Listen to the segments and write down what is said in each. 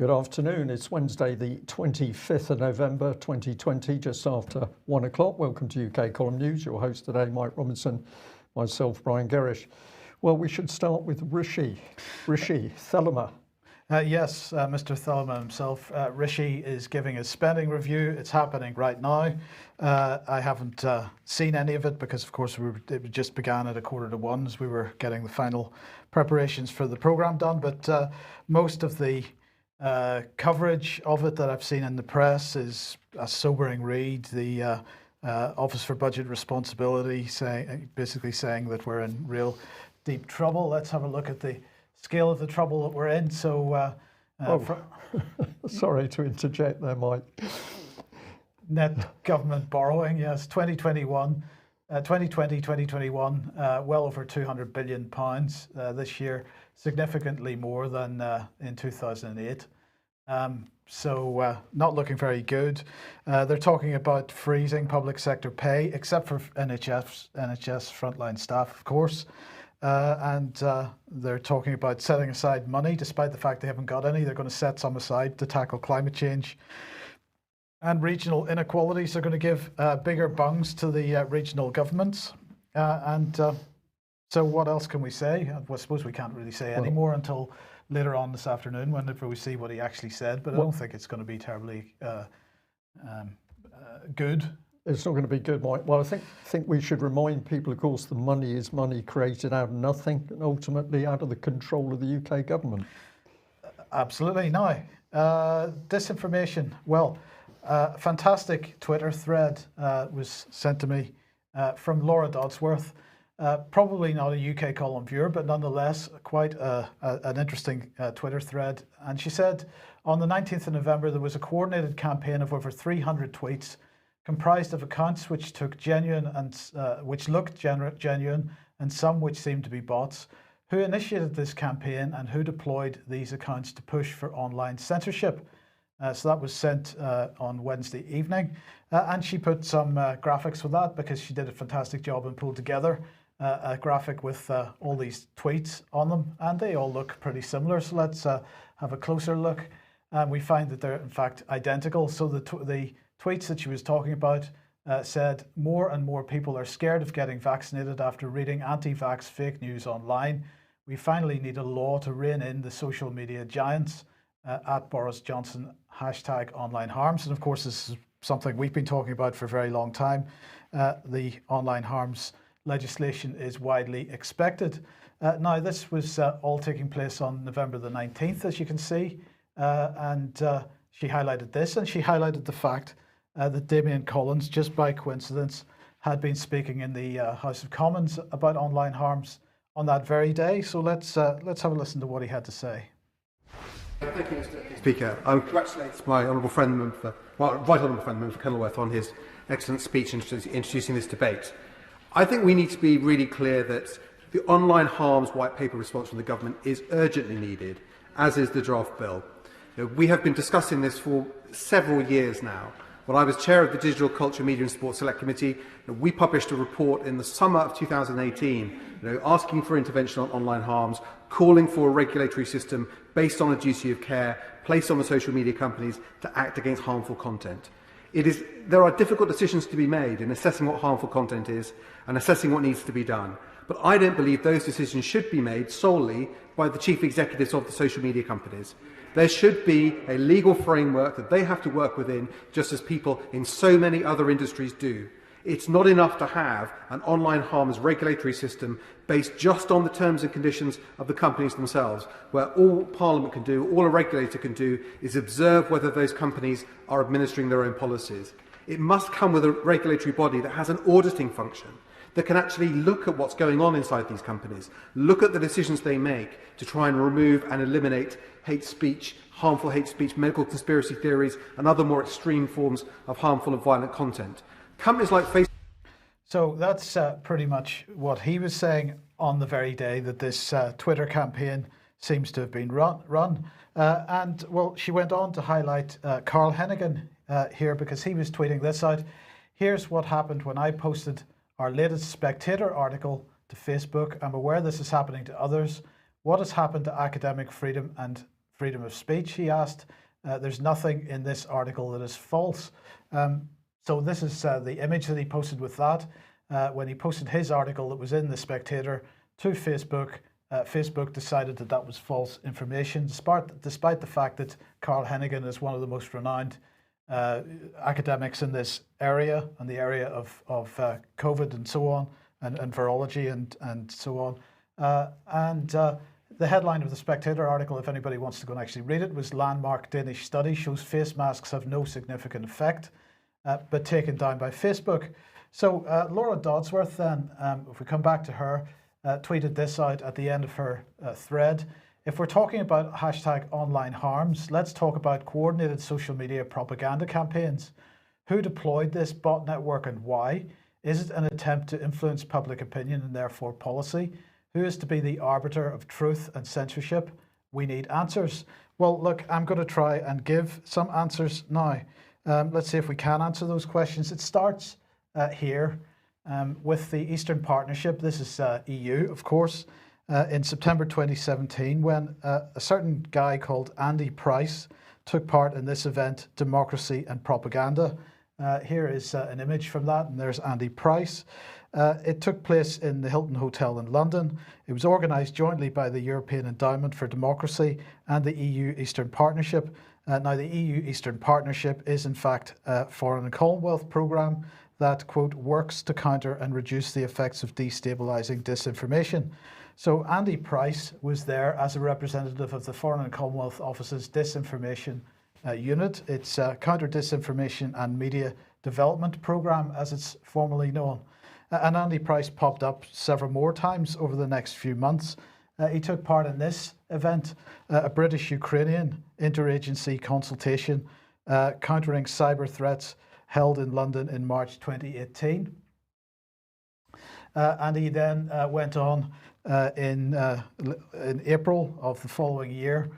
Good afternoon. It's Wednesday, the 25th of November 2020, just after 1 o'clock. Welcome to UK Column News. Your host today, Mike Robinson, myself, Brian Gerrish. Well, we should start with Rishi Thelema. Yes, Mr. Thelema himself. Rishi is giving a spending review. It's happening right now. I haven't seen any of it because, of course, it just began at 1:45 as we were getting the final preparations for the programme done. But most of the coverage of it that I've seen in the press is a sobering read. The Office for Budget Responsibility basically saying that we're in real deep trouble. Let's have a look at the scale of the trouble that we're in. So, sorry to interject there, Mike. Net government borrowing, yes, 2020, 2021, well over £200 billion this year, significantly more than in 2008. So not looking very good. They're talking about freezing public sector pay, except for NHS frontline staff, of course. And they're talking about setting aside money, despite the fact they haven't got any. They're going to set some aside to tackle climate change. And regional inequalities are going to give bigger bungs to the regional governments. So what else can we say? I suppose we can't really say any more until later on this afternoon, whenever we see what he actually said. But I don't think it's going to be terribly good. It's not going to be good, Mike. Well, I think we should remind people, of course, the money is money created out of nothing and ultimately out of the control of the UK government. Absolutely. Now, disinformation. Well, fantastic Twitter thread was sent to me from Laura Dodsworth. Probably not a UK column viewer, but nonetheless quite an interesting Twitter thread. And she said, on the 19th of November, there was a coordinated campaign of over 300 tweets comprised of accounts which took genuine and which looked genuine and some which seemed to be bots. Who initiated this campaign and who deployed these accounts to push for online censorship? So that was sent on Wednesday evening. And she put some graphics with that because she did a fantastic job and pulled together a graphic with all these tweets on them. And they all look pretty similar. So let's have a closer look. We find that they're in fact identical. So the tweets that she was talking about said more and more people are scared of getting vaccinated after reading anti-vax fake news online. We finally need a law to rein in the social media giants. At Boris Johnson, #online harms. And of course, this is something we've been talking about for a very long time. The online harms legislation is widely expected. Now, this was all taking place on November the 19th, as you can see. And she highlighted this, and she highlighted the fact that Damien Collins, just by coincidence, had been speaking in the House of Commons about online harms on that very day. So let's have a listen to what he had to say. Thank you, Mr. Speaker. I congratulate my honourable friend, right honourable friend, Member Kenilworth, on his excellent speech introducing this debate. I think we need to be really clear that the online harms white paper response from the government is urgently needed, as is the draft bill. We have been discussing this for several years now. When I was chair of the Digital Culture, Media and Sports Select Committee, we published a report in the summer of 2018 asking for intervention on online harms, calling for a regulatory system based on a duty of care placed on the social media companies to act against harmful content. There are difficult decisions to be made in assessing what harmful content is and assessing what needs to be done. But I don't believe those decisions should be made solely by the chief executives of the social media companies. There should be a legal framework that they have to work within, just as people in so many other industries do. It's not enough to have an online harms regulatory system based just on the terms and conditions of the companies themselves, where all Parliament can do, all a regulator can do, is observe whether those companies are administering their own policies. It must come with a regulatory body that has an auditing function, that can actually look at what's going on inside these companies, look at the decisions they make to try and remove and eliminate hate speech, harmful hate speech, medical conspiracy theories, and other more extreme forms of harmful and violent content. Companies like Facebook. So that's pretty much what he was saying on the very day that this Twitter campaign seems to have been run. And well, she went on to highlight Carl Hennigan here because he was tweeting this out. Here's what happened when I posted our latest Spectator article to Facebook. I'm aware this is happening to others. What has happened to academic freedom and freedom of speech, he asked. There's nothing in this article that is false. So this is the image that he posted with that. When he posted his article that was in The Spectator to Facebook, Facebook decided that that was false information, despite the fact that Carl Hennigan is one of the most renowned academics in this area, and the area of COVID and so on, and virology and so on. The headline of the Spectator article, if anybody wants to go and actually read it, was "Landmark Danish Study Shows Face Masks Have No Significant Effect, but Taken Down by Facebook." So Laura Dodsworth then, if we come back to her, tweeted this out at the end of her thread. "If we're talking about hashtag online harms, let's talk about coordinated social media propaganda campaigns. Who deployed this bot network and why? Is it an attempt to influence public opinion and therefore policy? Who is to be the arbiter of truth and censorship? We need answers." Well, look, I'm going to try and give some answers now. Let's see if we can answer those questions. It starts here with the Eastern Partnership. This is EU, of course, in September 2017, when a certain guy called Andy Price took part in this event, Democracy and Propaganda. Here is an image from that, and there's Andy Price. It took place in the Hilton Hotel in London. It was organised jointly by the European Endowment for Democracy and the EU Eastern Partnership. Now, the EU Eastern Partnership is in fact a Foreign and Commonwealth programme that, quote, works to counter and reduce the effects of destabilising disinformation. So Andy Price was there as a representative of the Foreign and Commonwealth Office's Disinformation Unit. It's Counter Disinformation and Media Development Programme, as it's formally known. And Andy Price popped up several more times over the next few months. He took part in this event, a British-Ukrainian interagency consultation countering cyber threats held in London in March 2018. And he then went on in April of the following year.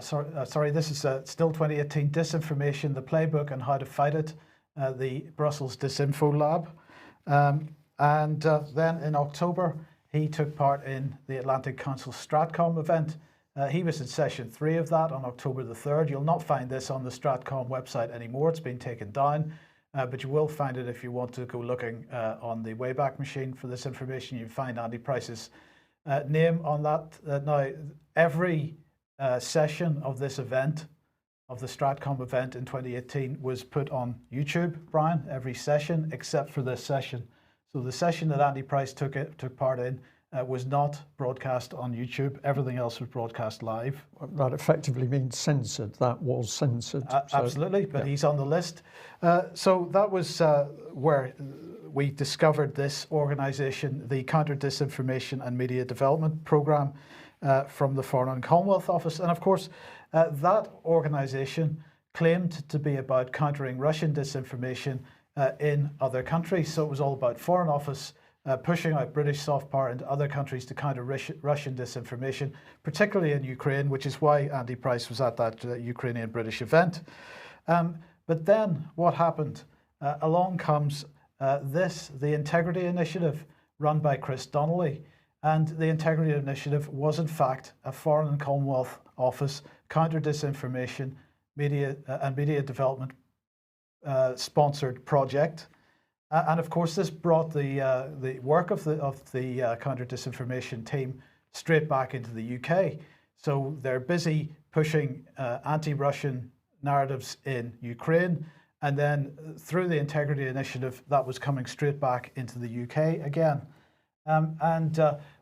Sorry, this is still 2018, Disinformation, the Playbook and How to Fight It, the Brussels Disinfo Lab. And then in October, he took part in the Atlantic Council Stratcom event. He was in session 3 of that on October the 3rd. You'll not find this on the Stratcom website anymore. It's been taken down, but you will find it if you want to go looking on the Wayback Machine for this information. You find Andy Price's name on that. Now, every session of this event, of the Stratcom event in 2018, was put on YouTube, Brian, every session except for this session. So the session that Andy Price took part in was not broadcast on YouTube. Everything else was broadcast live. That effectively means censored. That was censored. Absolutely, but he's on the list. So that was where we discovered this organisation, the Counter Disinformation and Media Development Programme from the Foreign and Commonwealth Office. And of course, that organisation claimed to be about countering Russian disinformation in other countries. So it was all about Foreign Office pushing out British soft power into other countries to counter Russian disinformation, particularly in Ukraine, which is why Andy Price was at that Ukrainian-British event. But then what happened? Along comes the Integrity Initiative run by Chris Donnelly. And the Integrity Initiative was in fact a Foreign and Commonwealth Office counter disinformation media development sponsored project. And of course, this brought the work of the counter disinformation team straight back into the UK. So they're busy pushing anti-Russian narratives in Ukraine, and then through the Integrity Initiative, that was coming straight back into the UK again.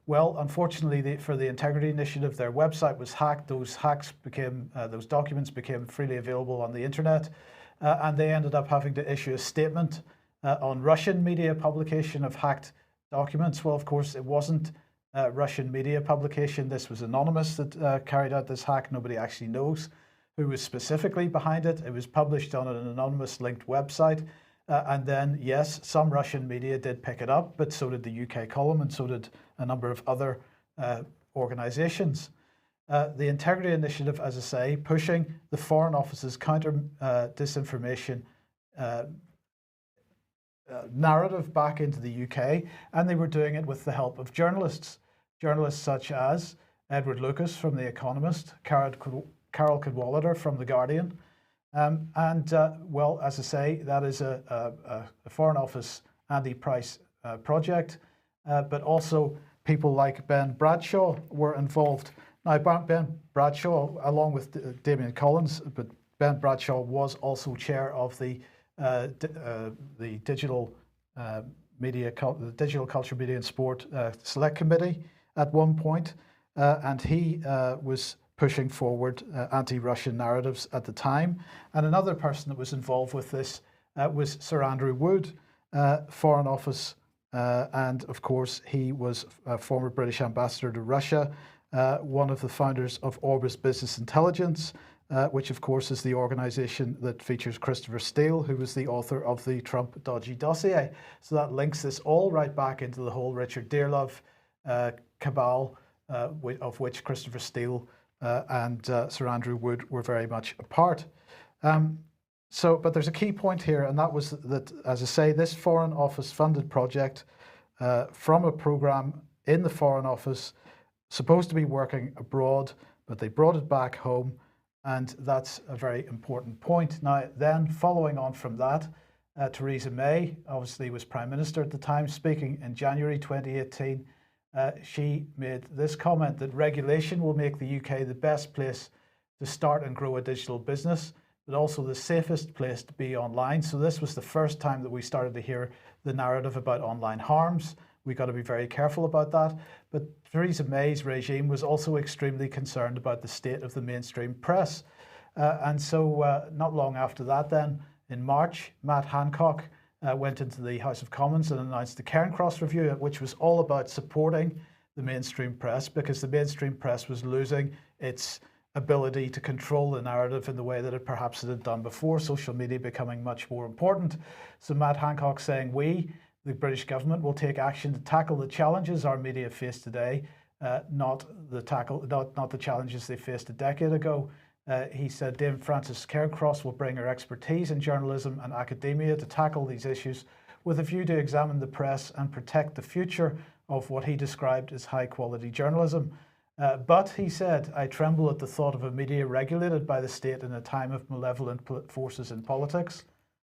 Well, unfortunately, for the Integrity Initiative, their website was hacked. Those documents became freely available on the internet, and they ended up having to issue a statement on Russian media publication of hacked documents. Well, of course, it wasn't Russian media publication. This was anonymous that carried out this hack. Nobody actually knows who was specifically behind it. It was published on an anonymous linked website. And then, yes, some Russian media did pick it up, but so did the UK column, and so did a number of other organisations. The Integrity Initiative, as I say, pushing the Foreign Office's counter disinformation narrative back into the UK, and they were doing it with the help of journalists such as Edward Lucas from The Economist, Carol Cadwallader from The Guardian. Well, as I say, that is a Foreign Office anti-price project, but also people like Ben Bradshaw were involved. Now, Ben Bradshaw, along with Damien Collins, but Ben Bradshaw was also chair of the Digital Culture, Media and Sport Select Committee at one point, and he was pushing forward anti-Russian narratives at the time. And another person that was involved with this was Sir Andrew Wood, Foreign Office, and of course he was a former British ambassador to Russia, one of the founders of Orbis Business Intelligence, which of course is the organization that features Christopher Steele, who was the author of the Trump dodgy dossier. So that links this all right back into the whole Richard Dearlove cabal, of which Christopher Steele and Sir Andrew Wood were very much a part. But there's a key point here, and that was that, as I say, this Foreign Office funded project from a program in the Foreign Office, supposed to be working abroad, but they brought it back home, and that's a very important point. Now, then, following on from that, Theresa May, obviously was Prime Minister at the time, speaking in January 2018, she made this comment that regulation will make the UK the best place to start and grow a digital business, but also the safest place to be online. So this was the first time that we started to hear the narrative about online harms. We got to be very careful about that. But Theresa May's regime was also extremely concerned about the state of the mainstream press. And so not long after that then, in March, Matt Hancock went into the House of Commons and announced the Cairncross Review, which was all about supporting the mainstream press, because the mainstream press was losing its ability to control the narrative in the way that it perhaps had done before, social media becoming much more important. So Matt Hancock saying, we, the British government, will take action to tackle the challenges our media face today, not the challenges they faced a decade ago. He said Dame Frances Cairncross will bring her expertise in journalism and academia to tackle these issues with a view to examine the press and protect the future of what he described as high-quality journalism. But, he said, I tremble at the thought of a media regulated by the state in a time of malevolent forces in politics.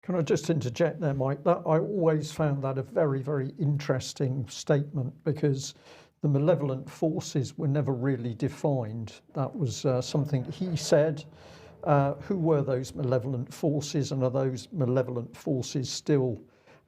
Can I just interject there, Mike? I always found that a very, very interesting statement, because the malevolent forces were never really defined. That was something he said. Who were those malevolent forces, and are those malevolent forces still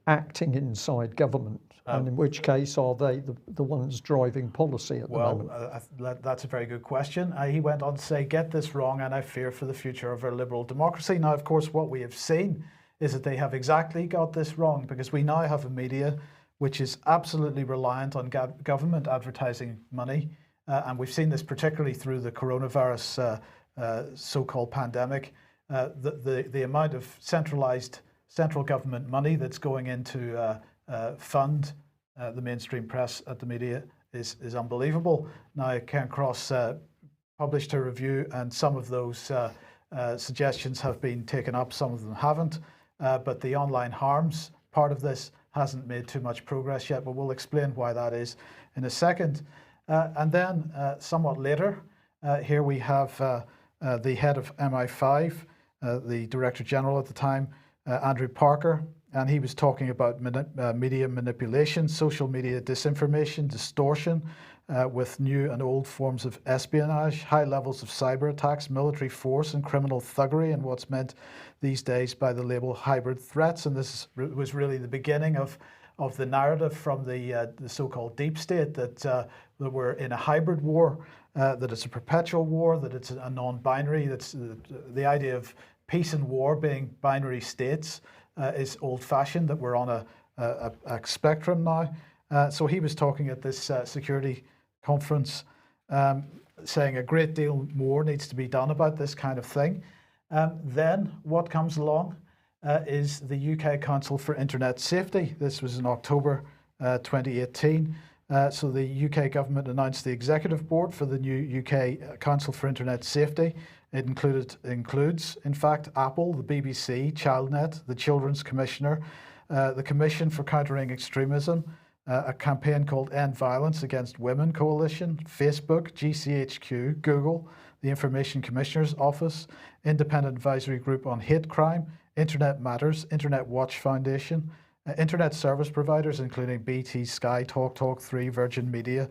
acting inside government? And in which case are they the ones driving policy at the moment? Well, that's a very good question. He went on to say, get this wrong and I fear for the future of our liberal democracy. Now, of course, what we have seen is that they have exactly got this wrong, because we now have a media which is absolutely reliant on government advertising money. And we've seen this particularly through the coronavirus so-called pandemic. The amount of central government money that's going into fund the mainstream press at the media is unbelievable. Now, Cairncross published a review, and some of those suggestions have been taken up, some of them haven't. But the online harms part of this hasn't made too much progress yet, but we'll explain why that is in a second. And then somewhat later, here we have the head of MI5, the Director General at the time, Andrew Parker, and he was talking about media manipulation, social media disinformation, distortion, with new and old forms of espionage, high levels of cyber attacks, military force and criminal thuggery, and what's meant these days by the label hybrid threats. And this was really the beginning of the narrative from the so-called deep state that we're in a hybrid war, that it's a perpetual war, that it's a non-binary, that's the idea of peace and war being binary states is old-fashioned, that we're on a spectrum now. So he was talking at this security conference saying a great deal more needs to be done about this kind of thing. Then what comes along is the UK Council for Internet Safety. This was in October 2018. So the UK government announced the executive board for the new UK Council for Internet Safety. It includes, in fact, Apple, the BBC, ChildNet, the Children's Commissioner, the Commission for Countering Extremism, a campaign called End Violence Against Women Coalition, Facebook, GCHQ, Google, the Information Commissioner's Office, Independent Advisory Group on Hate Crime, Internet Matters, Internet Watch Foundation, internet service providers including BT, Sky, TalkTalk 3, Virgin Media,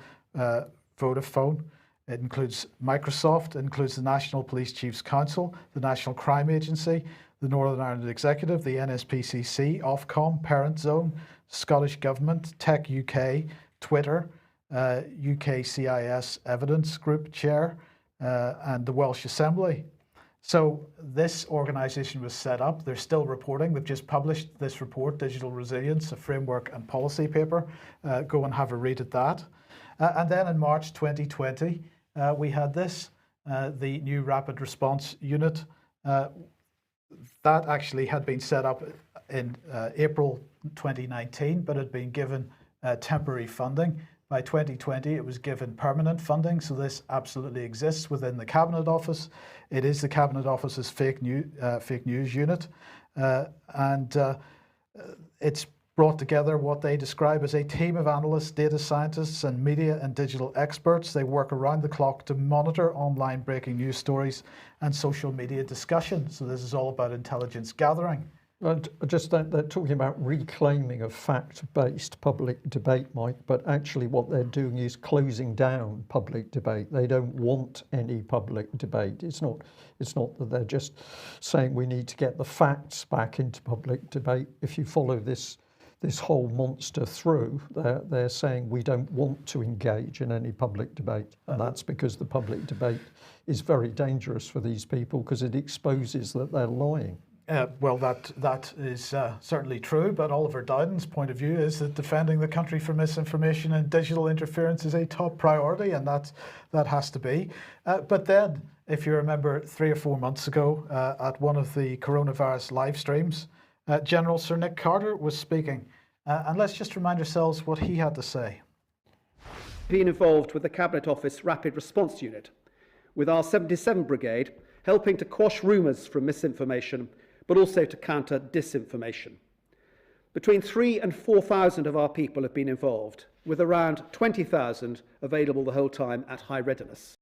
Vodafone. It includes Microsoft, it includes the National Police Chiefs Council, the National Crime Agency, the Northern Ireland Executive, the NSPCC, Ofcom, Parent Zone, Scottish Government, Tech UK, Twitter, UKCIS Evidence Group Chair, and the Welsh Assembly. So this organisation was set up. They're still reporting. They've just published this report, Digital Resilience, a framework and policy paper. Go and have a read at that. And then in March 2020, we had this, the new Rapid Response Unit. That actually had been set up in April 2019, but had been given temporary funding. By 2020, it was given permanent funding, so this absolutely exists within the Cabinet Office. It is the Cabinet Office's fake news unit, and it's brought together what they describe as a team of analysts, data scientists, and media and digital experts. They work around the clock to monitor online breaking news stories and social media discussion. So this is all about intelligence gathering. Just that they're talking about reclaiming a fact-based public debate, Mike, but actually what they're doing is closing down public debate. They don't want any public debate. It's not that they're just saying we need to get the facts back into public debate. If you follow this whole monster through, they're saying we don't want to engage in any public debate. And that's because the public debate is very dangerous for these people because it exposes that they're lying. Well, that is certainly true, but Oliver Dowden's point of view is that defending the country from misinformation and digital interference is a top priority, and that has to be. But then, if you remember 3 or 4 months ago, at one of the coronavirus live streams, General Sir Nick Carter was speaking, and let's just remind ourselves what he had to say. Been involved with the Cabinet Office Rapid Response Unit, with our 77 Brigade helping to quash rumours from misinformation, but also to counter disinformation. Between 3,000 and 4,000 of our people have been involved, with around 20,000 available the whole time at high readiness.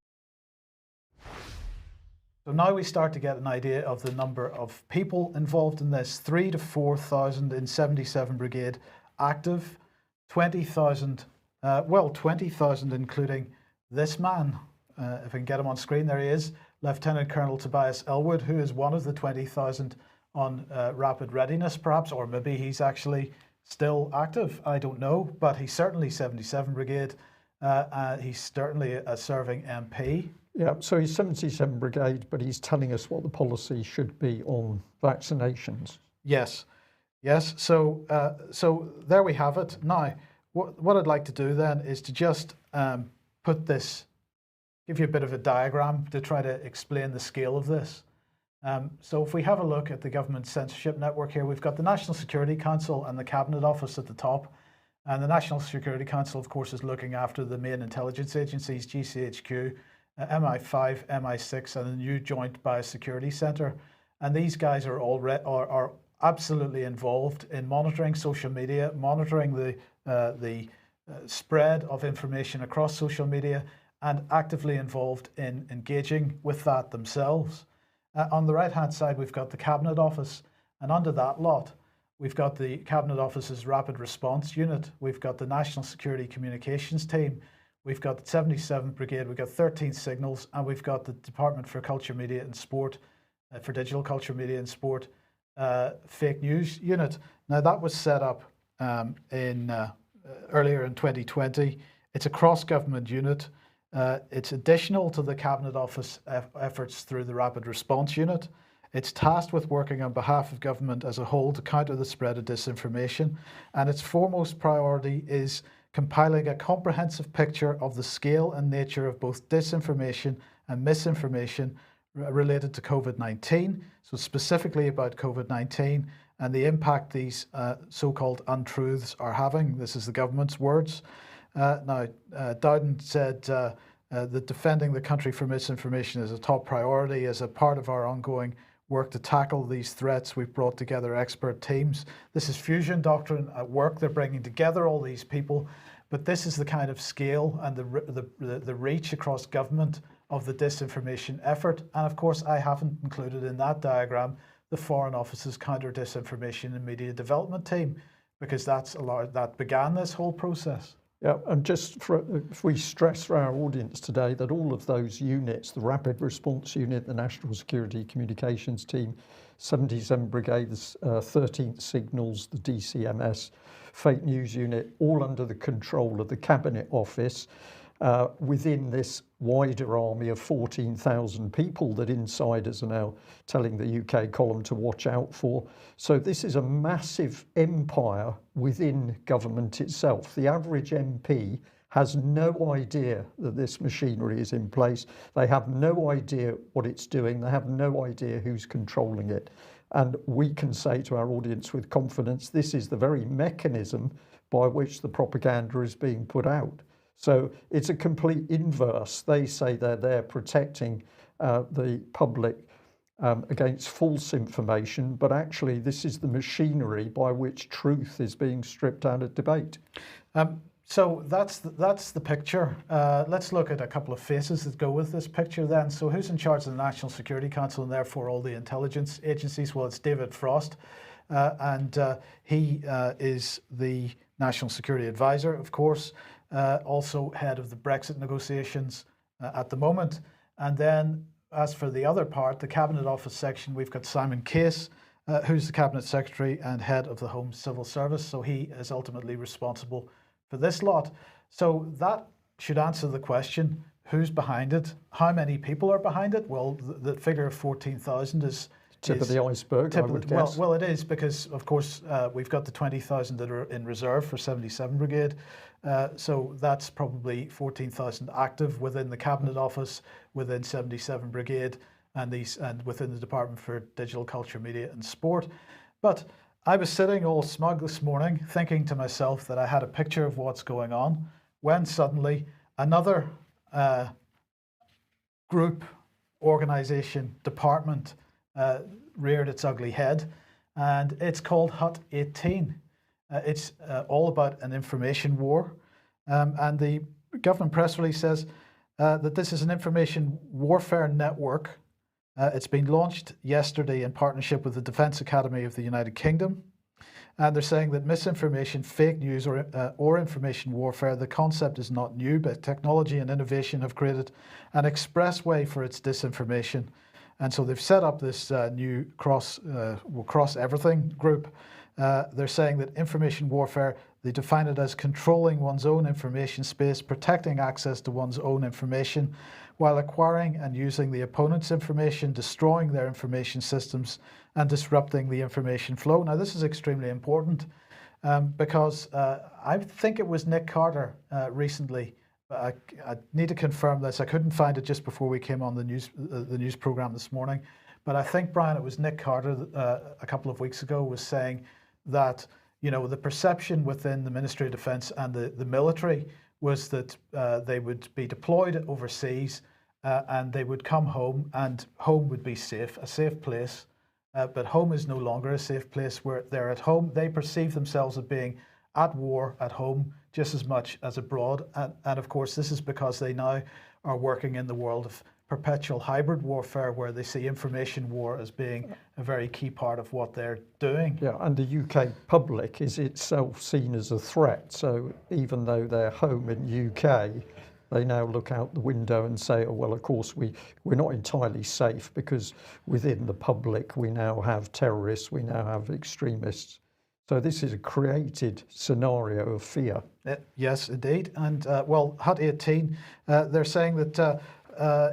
So now we start to get an idea of the number of people involved in this. 3,000 to 4,000 in 77 Brigade active, 20,000, 20,000 including this man. If I can get him on screen, there he is, Lieutenant Colonel Tobias Elwood, who is one of the 20,000 on rapid readiness, perhaps, or maybe he's actually still active. I don't know, but he's certainly 77 Brigade. He's certainly a serving MP. Yeah, so he's 77 Brigade, but he's telling us what the policy should be on vaccinations. Yes. So there we have it. Now, what I'd like to do then is to just put this, give you a bit of a diagram to try to explain the scale of this. So if we have a look at the government censorship network here, we've got the National Security Council and the Cabinet Office at the top. And the National Security Council, of course, is looking after the main intelligence agencies, GCHQ, MI5, MI6, and the new Joint Biosecurity Centre. And these guys are absolutely involved in monitoring social media, monitoring the spread of information across social media, and actively involved in engaging with that themselves. On the right-hand side, we've got the Cabinet Office, and under that lot, we've got the Cabinet Office's Rapid Response Unit, we've got the National Security Communications Team, we've got the 77th Brigade, we've got 13 Signals, and we've got the Department for Culture, Media and Sport, for Digital Culture, Media and Sport, Fake News Unit. Now that was set up earlier in 2020. It's a cross-government unit. It's additional to the Cabinet Office efforts through the Rapid Response Unit. It's tasked with working on behalf of government as a whole to counter the spread of disinformation, and its foremost priority is compiling a comprehensive picture of the scale and nature of both disinformation and misinformation related to COVID-19, so specifically about COVID-19 and the impact these so-called untruths are having. This is the government's words. Now, Dowden said that defending the country from misinformation is a top priority. As a part of our ongoing work to tackle these threats, we've brought together expert teams. This is fusion doctrine at work. They're bringing together all these people, but this is the kind of scale and the reach across government of the disinformation effort. And of course, I haven't included in that diagram the Foreign Office's counter-disinformation and media development team, because that began this whole process. Yeah, and if we stress for our audience today that all of those units, the Rapid Response Unit, the National Security Communications Team, 77 Brigades, 13th Signals, the DCMS, Fake News Unit, all under the control of the Cabinet Office, within this wider army of 14,000 people that insiders are now telling the UK column to watch out for. So this is a massive empire within government itself. The average MP has no idea that this machinery is in place. They have no idea what it's doing. They have no idea who's controlling it. And we can say to our audience with confidence, this is the very mechanism by which the propaganda is being put out. So it's a complete inverse. They say they're there protecting the public against false information, but actually this is the machinery by which truth is being stripped out of debate. So that's the picture. Let's look at a couple of faces that go with this picture then. So who's in charge of the National Security Council and therefore all the intelligence agencies? Well, it's David Frost, and he is the National Security Advisor, of course, also head of the Brexit negotiations at the moment. And then as for the other part, the Cabinet Office section, we've got Simon Case, who's the Cabinet Secretary and head of the Home Civil Service. So he is ultimately responsible for this lot. So that should answer the question, who's behind it? How many people are behind it? Well, the figure of 14,000 is tip of the iceberg, I would guess. Well, it is, because of course we've got the 20,000 that are in reserve for 77 Brigade. So that's probably 14,000 active within the Cabinet Office, within 77 Brigade, and within the Department for Digital Culture, Media and Sport. But I was sitting all smug this morning thinking to myself that I had a picture of what's going on, when suddenly another group, organisation, department reared its ugly head, and it's called Hut 18. It's all about an information war, and the government press release says that this is an information warfare network. It's been launched yesterday in partnership with the Defence Academy of the United Kingdom, and they're saying that misinformation, fake news or information warfare, the concept is not new, but technology and innovation have created an expressway for its disinformation. And so they've set up this new cross everything group. They're saying that information warfare, they define it as controlling one's own information space, protecting access to one's own information, while acquiring and using the opponent's information, destroying their information systems, and disrupting the information flow. Now, this is extremely important because I think it was Nick Carter recently. I need to confirm this. I couldn't find it just before we came on the news program this morning. But I think, Brian, it was Nick Carter a couple of weeks ago was saying that, you know, the perception within the Ministry of Defence and the military was that they would be deployed overseas and they would come home, and home would be safe, a safe place. But home is no longer a safe place. Where they're at home, they perceive themselves as being at war at home just as much as abroad. And of course, this is because they now are working in the world of perpetual hybrid warfare, where they see information war as being a very key part of what they're doing. Yeah, and the UK public is itself seen as a threat. So even though they're home in UK, they now look out the window and say, oh, well, of course, we're not entirely safe, because within the public, we now have terrorists, we now have extremists. So this is a created scenario of fear. Yes, indeed. And well, Hut 18, they're saying that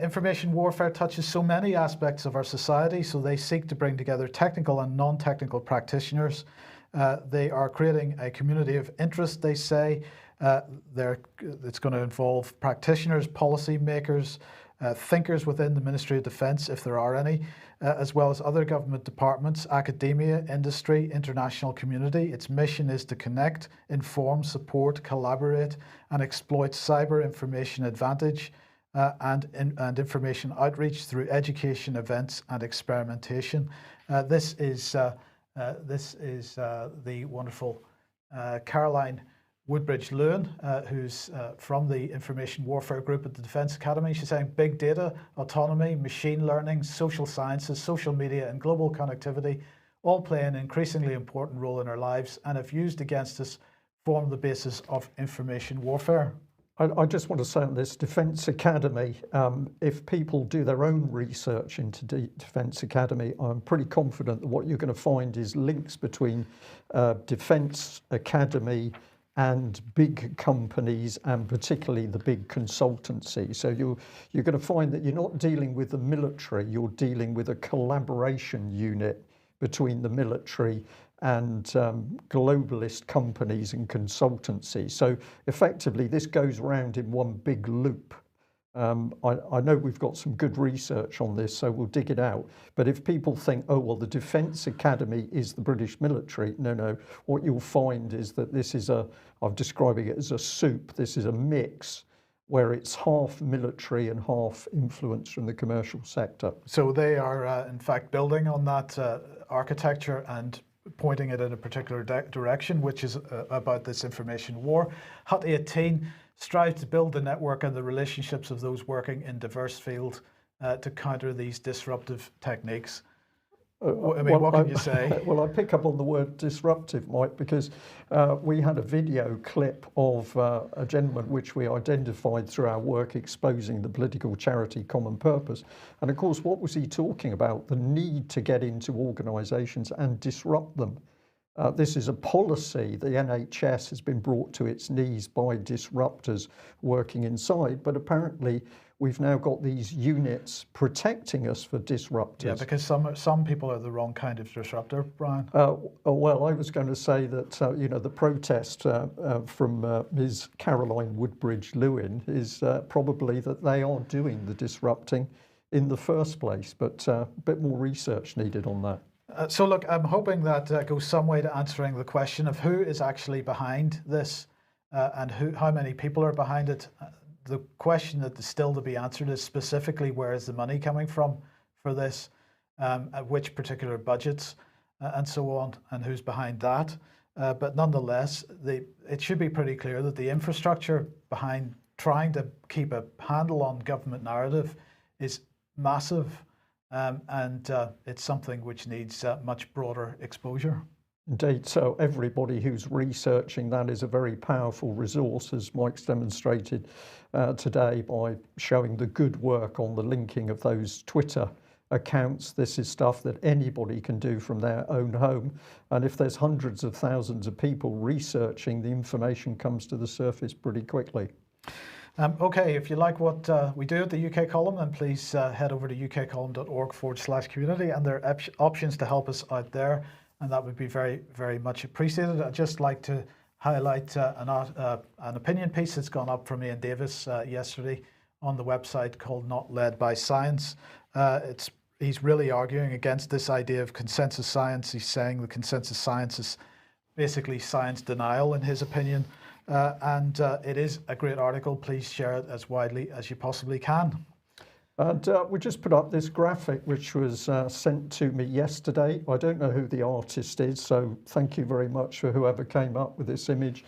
information warfare touches so many aspects of our society, so they seek to bring together technical and non-technical practitioners. They are creating a community of interest, they say. It's going to involve practitioners, policy makers, thinkers within the Ministry of Defence, if there are any, as well as other government departments, academia, industry, international community. Its mission is to connect, inform, support, collaborate, and exploit cyber information advantage and information outreach through education, events, and experimentation. This is the wonderful Caroline Woodbridge Lewin, who's from the Information Warfare Group at the Defence Academy. She's saying big data, autonomy, machine learning, social sciences, social media and global connectivity all play an increasingly important role in our lives and if used against us form the basis of information warfare. I just want to say on this Defence Academy, if people do their own research into Defence Academy, I'm pretty confident that what you're going to find is links between Defence Academy and big companies, and particularly the big consultancy. So you're going to find that you're not dealing with the military, you're dealing with a collaboration unit between the military and globalist companies and consultancy. So effectively this goes around in one big loop. I know we've got some good research on this, so we'll dig it out. But if people think, oh, well, the Defence Academy is the British military, no. What you'll find is that this is I'm describing it as a soup. This is a mix where it's half military and half influence from the commercial sector. So they are, in fact, building on that architecture and pointing it in a particular direction, which is about this information war. Hut 18 strives to build the network and the relationships of those working in diverse fields to counter these disruptive techniques. What can you say? Well, I pick up on the word disruptive, Mike, because we had a video clip of a gentleman which we identified through our work exposing the political charity Common Purpose. And of course, what was he talking about? The need to get into organisations and disrupt them. This is a policy. The NHS has been brought to its knees by disruptors working inside, but apparently we've now got these units protecting us for disruptors. Yeah, because some people are the wrong kind of disruptor, Brian. Well, I was going to say that the protest from Ms. Caroline Woodbridge Lewin is probably that they are doing the disrupting in the first place, but a bit more research needed on that. So look, I'm hoping that goes some way to answering the question of who is actually behind this and how many people are behind it. The question that is still to be answered is specifically where is the money coming from for this, at which particular budgets and so on, and who's behind that. But nonetheless, it should be pretty clear that the infrastructure behind trying to keep a handle on government narrative is massive. And it's something which needs much broader exposure. Indeed, so everybody who's researching that is a very powerful resource, as Mike's demonstrated today by showing the good work on the linking of those Twitter accounts. This is stuff that anybody can do from their own home. And if there's hundreds of thousands of people researching, the information comes to the surface pretty quickly. Okay, if you like what we do at the UK Column, then please head over to ukcolumn.org/community, and there are options to help us out there, and that would be very, very much appreciated. I'd just like to highlight an opinion piece that's gone up from Ian Davis yesterday on the website called Not Led by Science. He's really arguing against this idea of consensus science. He's saying the consensus science is basically science denial, in his opinion. And it is a great article. Please share it as widely as you possibly can. And we just put up this graphic which was sent to me yesterday. I don't know who the artist is, so thank you very much for whoever came up with this image.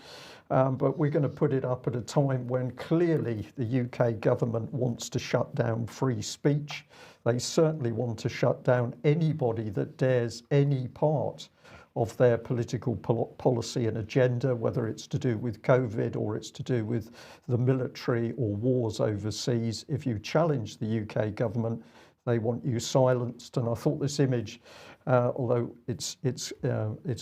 But we're going to put it up at a time when clearly the UK government wants to shut down free speech. They certainly want to shut down anybody that dares any part of their political policy and agenda, whether it's to do with COVID or it's to do with the military or wars overseas. If you challenge the UK government, they want you silenced. And I thought this image, although it's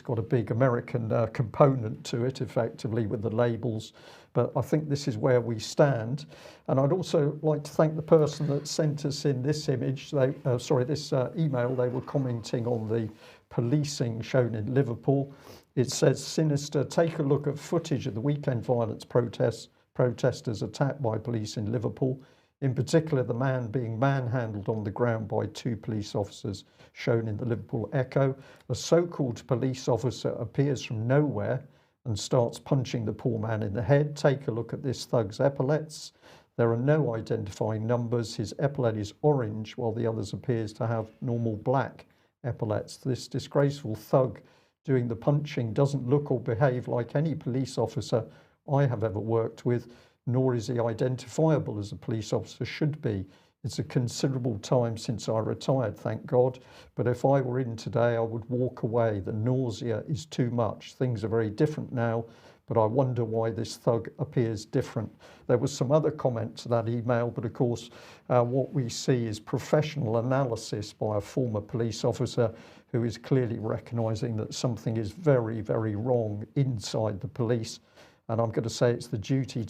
got a big American component to it, effectively, with the labels, but I think this is where we stand. And I'd also like to thank the person that sent us in this image. This email. They were commenting on the policing shown in Liverpool. It says, sinister, take a look at footage of the weekend violence protesters attacked by police in Liverpool. In particular, the man being manhandled on the ground by 2 police officers shown in the Liverpool Echo. A so-called police officer appears from nowhere and starts punching the poor man in the head. Take a look at this thug's epaulets. There are no identifying numbers. His epaulet is orange, while the others appears to have normal black epaulets. This disgraceful thug doing the punching doesn't look or behave like any police officer I have ever worked with, nor is he identifiable as a police officer should be. It's a considerable time since I retired, thank God, but if I were in today, I would walk away. The nausea is too much. Things are very different now, but I wonder why this thug appears different. There was some other comment to that email, but of course, what we see is professional analysis by a former police officer who is clearly recognising that something is very, very wrong inside the police. And I'm going to say it's the duty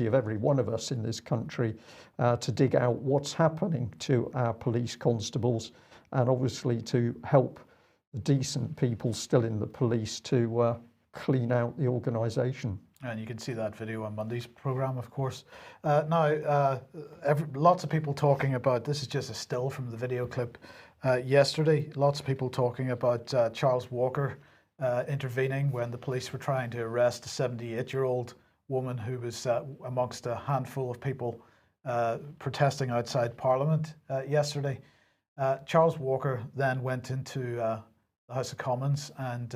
of every one of us in this country to dig out what's happening to our police constables, and obviously to help the decent people still in the police to clean out the organisation. And you can see that video on Monday's programme, of course. Now, lots of people talking about, this is just a still from the video clip yesterday, lots of people talking about Charles Walker intervening when the police were trying to arrest a 78-year-old woman who was amongst a handful of people protesting outside Parliament yesterday. Charles Walker then went into the House of Commons and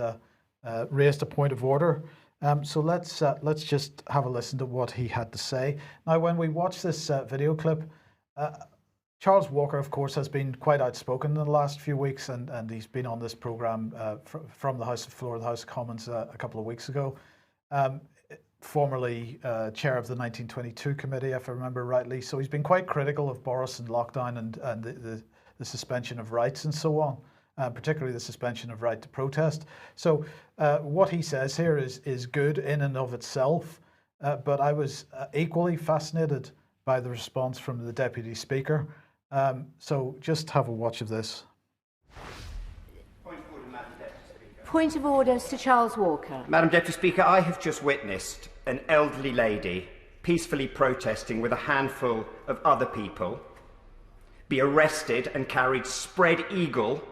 raised a point of order. So let's just have a listen to what he had to say. Now, when we watch this video clip, Charles Walker, of course, has been quite outspoken in the last few weeks, and he's been on this programme from the floor of the House of Commons a couple of weeks ago. Formerly chair of the 1922 committee, if I remember rightly. So he's been quite critical of Boris and lockdown and the suspension of rights and so on, particularly the suspension of right to protest. So what he says here is good in and of itself, but I was equally fascinated by the response from the Deputy Speaker. So just have a watch of this. Point of order, Sir Charles Walker. Madam Deputy Speaker, I have just witnessed an elderly lady peacefully protesting with a handful of other people be arrested and carried spread eagle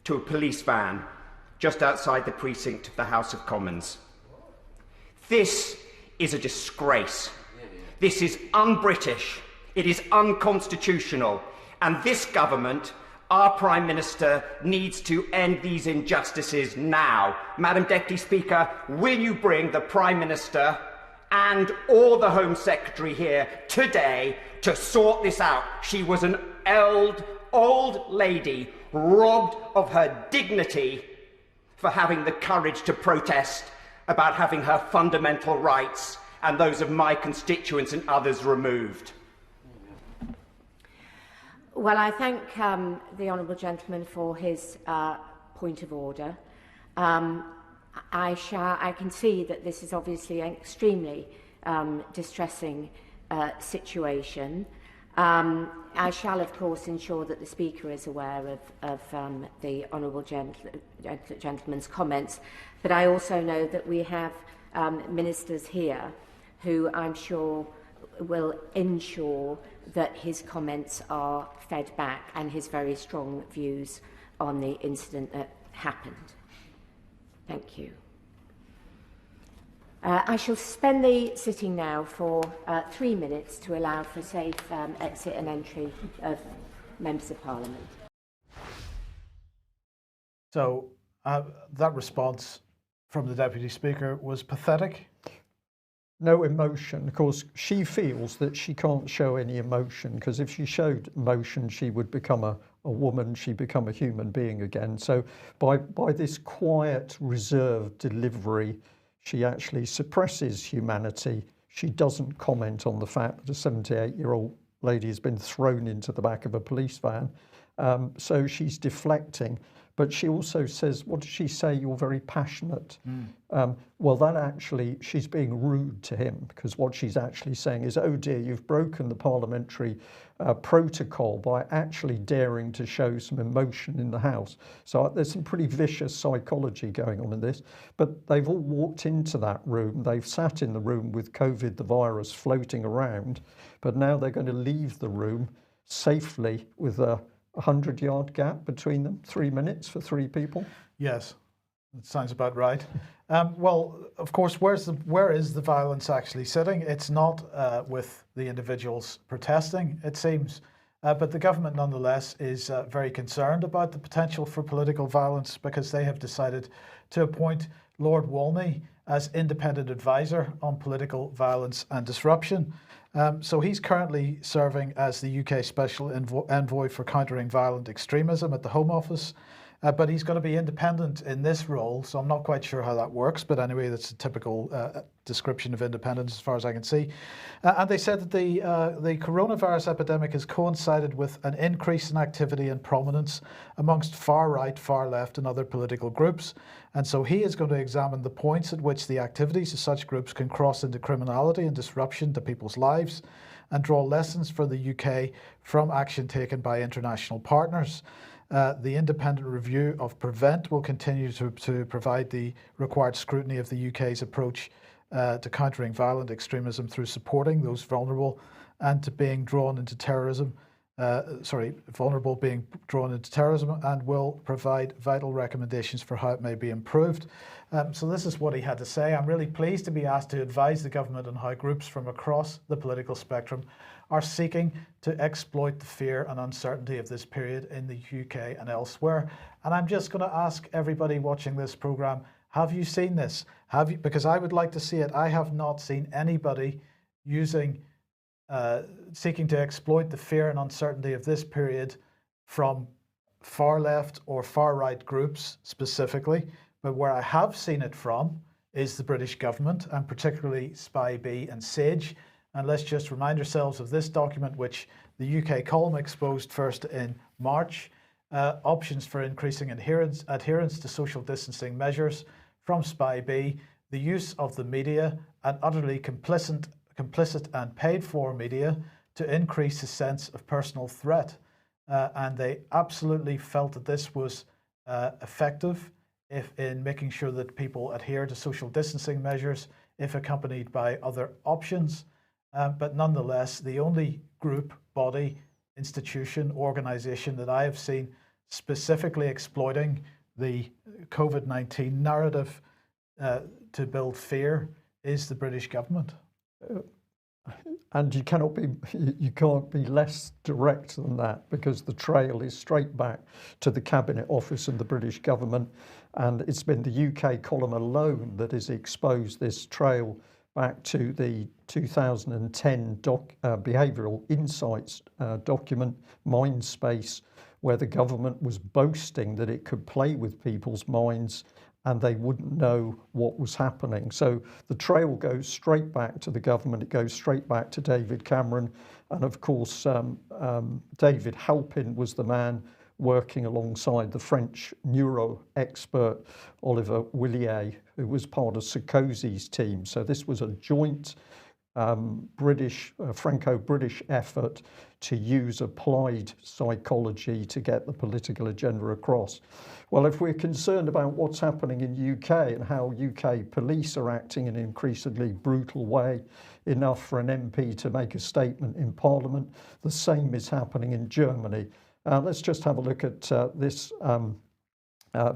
to a police van just outside the precinct of the House of Commons. This is a disgrace. This is un-British. It is unconstitutional. And this government, our Prime Minister, needs to end these injustices now. Madam Deputy Speaker, will you bring the Prime Minister and or the Home Secretary here today to sort this out? She was an old lady robbed of her dignity for having the courage to protest about having her fundamental rights and those of my constituents and others removed. Well, I thank the honourable gentleman for his point of order. I can see that this is obviously an extremely distressing situation. I shall, of course, ensure that the Speaker is aware of the honourable gentleman's comments, but I also know that we have ministers here who I'm sure will ensure that his comments are fed back and his very strong views on the incident that happened. Thank you. I shall suspend the sitting now for 3 minutes to allow for safe exit and entry of members of Parliament. So that response from the Deputy Speaker was pathetic. No emotion. Of course, she feels that she can't show any emotion, because if she showed emotion, she would become a woman, she'd become a human being again. So by this quiet, reserved delivery, she actually suppresses humanity. She doesn't comment on the fact that a 78-year-old lady has been thrown into the back of a police van. So she's deflecting. But she also says, what does she say? You're very passionate. Well, that actually, she's being rude to him, because what she's actually saying is, oh dear, you've broken the parliamentary protocol by actually daring to show some emotion in the House. So there's some pretty vicious psychology going on in this. But they've all walked into that room. They've sat in the room with COVID, the virus, floating around. But now they're going to leave the room safely with a 100-yard gap between them, 3 minutes for 3 people. Yes, that sounds about right. Well, of course, where is the violence actually sitting? It's not with the individuals protesting, it seems. But the government, nonetheless, is very concerned about the potential for political violence, because they have decided to appoint Lord Wolney as independent advisor on political violence and disruption. So he's currently serving as the UK Special Envoy for Countering Violent Extremism at the Home Office. But he's going to be independent in this role, so I'm not quite sure how that works. But anyway, that's a typical description of independence as far as I can see. And they said that the coronavirus epidemic has coincided with an increase in activity and prominence amongst far right, far left and other political groups. And so he is going to examine the points at which the activities of such groups can cross into criminality and disruption to people's lives, and draw lessons for the UK from action taken by international partners. The independent review of PREVENT will continue to provide the required scrutiny of the UK's approach to countering violent extremism through supporting those vulnerable and to being drawn into terrorism, vulnerable being drawn into terrorism, and will provide vital recommendations for how it may be improved. So this is what he had to say. I'm really pleased to be asked to advise the government on how groups from across the political spectrum are seeking to exploit the fear and uncertainty of this period in the UK and elsewhere. And I'm just going to ask everybody watching this program, have you seen this? Have you? Because I would like to see it. I have not seen anybody seeking to exploit the fear and uncertainty of this period from far left or far right groups specifically. But where I have seen it from is the British government, and particularly Spy B and SAGE. And let's just remind ourselves of this document, which the UK column exposed first in March. Options for increasing adherence to social distancing measures from Spy B, the use of the media and utterly complicit and paid for media to increase a sense of personal threat. And they absolutely felt that this was effective in making sure that people adhere to social distancing measures if accompanied by other options. But nonetheless, the only group, body, institution, organization that I have seen specifically exploiting the COVID-19 narrative to build fear is the British government. And you can't be less direct than that, because the trail is straight back to the Cabinet Office and the British government. And it's been the UK column alone that has exposed this trail back to the 2010 Behavioural Insights document, Mindspace, where the government was boasting that it could play with people's minds and they wouldn't know what was happening. So the trail goes straight back to the government. It goes straight back to David Cameron. And of course, David Halpin was the man working alongside the French neuro expert Oliver Willier, who was part of Sarkozy's team. So this was a joint Franco-British effort to use applied psychology to get the political agenda across. Well, if we're concerned about what's happening in the UK and how UK police are acting in an increasingly brutal way, enough for an MP to make a statement in Parliament, the same is happening in Germany. Let's just have a look at this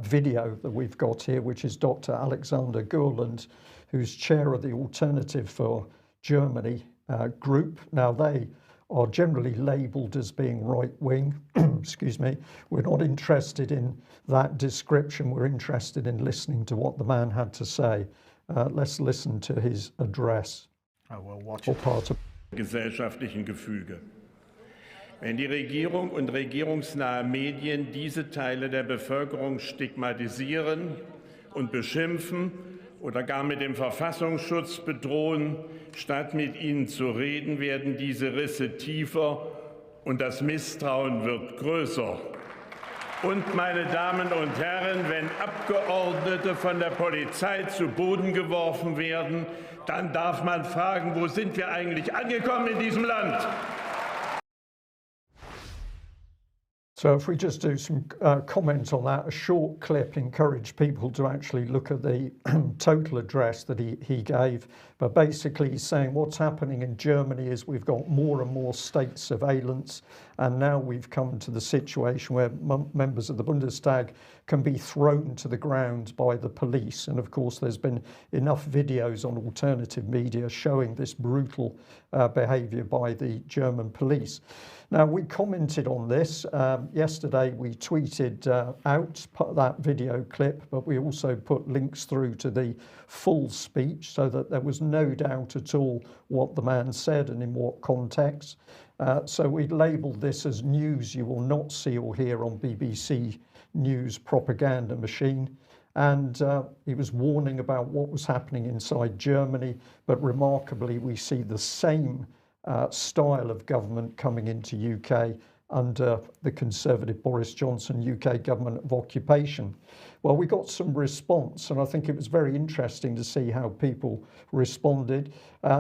video that we've got here, which is Dr. Alexander Gurland, who's chair of the Alternative for Germany group. Now, they are generally labelled as being right-wing. Excuse me. We're not interested in that description. We're interested in listening to what the man had to say. Let's listen to his address. I will watch it. Part of gesellschaftlichen Gefüge. Wenn die Regierung und regierungsnahe Medien diese Teile der Bevölkerung stigmatisieren und beschimpfen oder gar mit dem Verfassungsschutz bedrohen, statt mit ihnen zu reden, werden diese Risse tiefer und das Misstrauen wird größer. Und, meine Damen und Herren, wenn Abgeordnete von der Polizei zu Boden geworfen werden, dann darf man fragen, wo sind wir eigentlich angekommen in diesem Land? So if we just do some comments on that, a short clip encouraged people to actually look at the total address that he gave. But basically he's saying what's happening in Germany is we've got more and more state surveillance, and now we've come to the situation where members of the Bundestag can be thrown to the ground by the police. And of course there's been enough videos on alternative media showing this brutal behaviour by the German police. Now, we commented on this. yesterday we tweeted out that video clip, but we also put links through to the full speech so that there was no doubt at all what the man said and in what context. So we labelled this as news you will not see or hear on BBC News propaganda machine. And he was warning about what was happening inside Germany, but remarkably we see the same style of government coming into UK under the Conservative Boris Johnson UK government of occupation. Well, we got some response, and I think it was very interesting to see how people responded.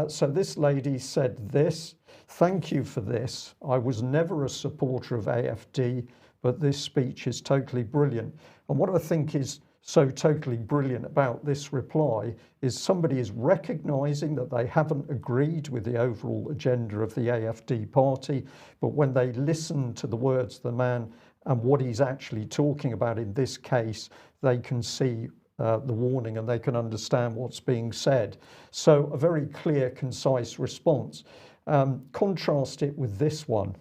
So this lady said this: "Thank you for this. I was never a supporter of AFD, but this speech is totally brilliant." And what I think is so totally brilliant about this reply is somebody is recognising that they haven't agreed with the overall agenda of the AFD party, but when they listen to the words of the man and what he's actually talking about in this case, they can see the warning and they can understand what's being said. So a very clear, concise response. Contrast it with this one.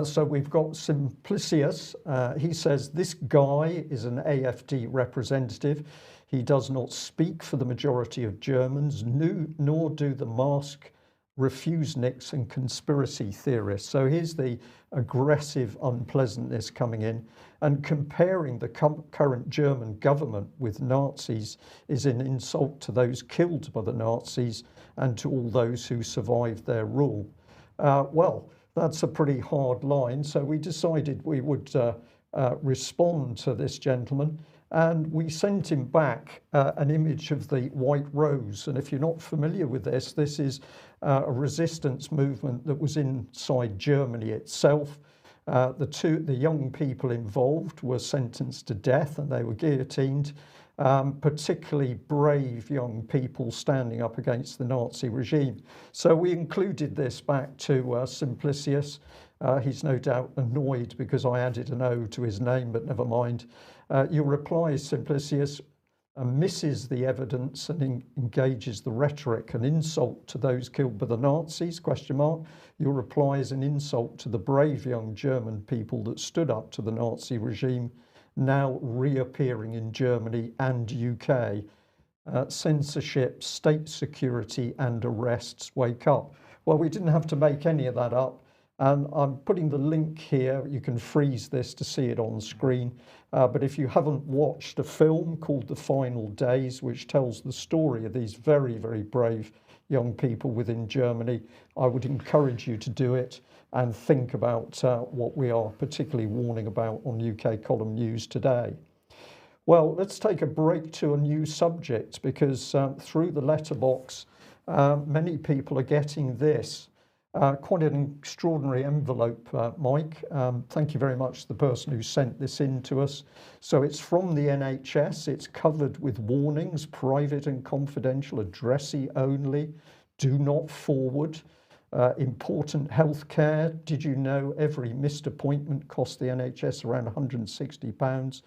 So we've got Simplicius. He says, "This guy is an AFD representative. He does not speak for the majority of Germans, nor do the mask refuseniks and conspiracy theorists." So here's the aggressive unpleasantness coming in, and comparing the current German government with Nazis is an insult to those killed by the Nazis and to all those who survived their rule. Well, that's a pretty hard line, so we decided we would respond to this gentleman, and we sent him back an image of the White Rose. And if you're not familiar with this, this is a resistance movement that was inside Germany itself. The young people involved were sentenced to death and they were guillotined. Particularly brave young people standing up against the Nazi regime. So we included this back to Simplicius. He's no doubt annoyed because I added an O to his name, but never mind. Your reply, Simplicius, misses the evidence and engages the rhetoric, an insult to those killed by the Nazis, ? Your reply is an insult to the brave young German people that stood up to the Nazi regime, now reappearing in Germany and UK. Censorship, state security and arrests, wake up. Well, we didn't have to make any of that up, and I'm putting the link here. You can freeze this to see it on screen, but if you haven't watched a film called The Final Days, which tells the story of these very, very brave young people within Germany, I would encourage you to do it and think about what we are particularly warning about on UK Column News today. Well, let's take a break to a new subject, because through the letterbox, many people are getting this. Quite an extraordinary envelope, Mike. Thank you very much to the person who sent this in to us. So it's from the NHS. It's covered with warnings: private and confidential, addressee only, do not forward. Important health care. Did you know every missed appointment costs the NHS around £160?